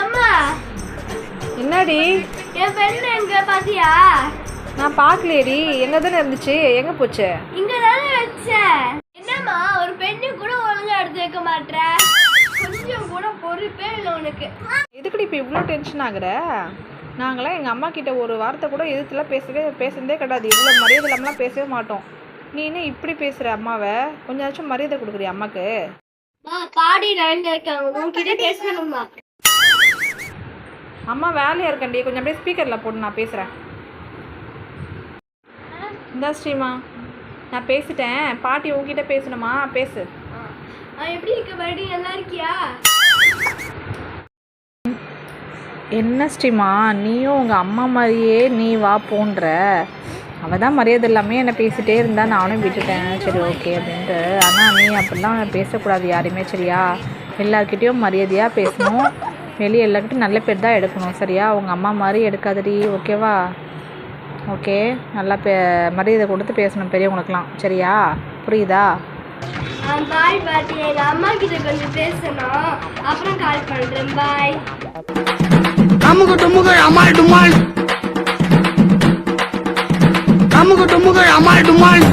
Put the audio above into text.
அம்மா என்னடி? என் பெண் எங்க பாத்தியா? நான் பார்க்கலையேடி. எங்க தானே இருந்துச்சு, எங்க போச்சு? இங்க தானே வச்சேன். என்னம்மா ஒரு பெண்ணு கூட ஒழுங்கா எடுத்து வைக்க மாட்டற? கொஞ்சம் கூட பொறுப்பே இல்லை உனக்கு. எதுக்குடி இப்போ இவ்வளோ டென்ஷன் ஆகுற? நாங்களாம் எங்கள் அம்மா கிட்ட ஒரு வார்த்தை கூட எதிர்த்துலாம் பேசுனதே கிடையாது. இவ்வளோ மரியாதை இல்லாமலாம் பேசவே மாட்டோம். நீ என்ன இப்படி பேசுகிற அம்மாவை? கொஞ்சம் மரியாதை கொடுக்குறிய அம்மாக்கு? பாடி லைன்ல இருக்காங்க, உன்கிட்ட பேசணுமா? அம்மா வேலையாக இருக்கண்டி, கொஞ்சம் அப்படியே ஸ்பீக்கரில் போட்டு நான் பேசுகிறேன். இந்தா ஸ்ரீமா, நான் பேசிட்டேன். பாட்டி உங்ககிட்ட பேசணுமா? பேசு. எப்படி இருக்க பாட்டி? நல்லா இருக்கியா? என்ன ஸ்ரீமா, நீயும் உங்கள் அம்மா மாதிரியே நீ வா போன்ற. அவள் தான் மரியாதை இல்லாமல் என்னை பேசிகிட்டே இருந்தா, நானும் விட்டுட்டேன். சரி ஓகே அப்படின்ட்டு. ஆனால் நீ அப்படிலாம் பேசக்கூடாது யாரையுமே, சரியா? எல்லாருக்கிட்டேயும் மரியாதையாக பேசணும். வெளியே எல்லாருக்கிட்டையும் நல்ல பேர் தான் எடுக்கணும், சரியா? உங்கள் அம்மா மாதிரி எடுக்காதடி, ஓகேவா? ஓகே, நல்லா மரியாதை கொடுத்து பேசணும் பெரியவங்களுக்கெல்லாம், சரியா? புரியுதா? பாய் பாட்டி, எங்கள் அம்மா கிட்ட கொஞ்சம் பேசணும், அப்புறம் கால் பண்ணுறேன். பாய். அமுகு டுமுகு அமால் டுமால், அமுகு டுமுகு அமால் டுமால்.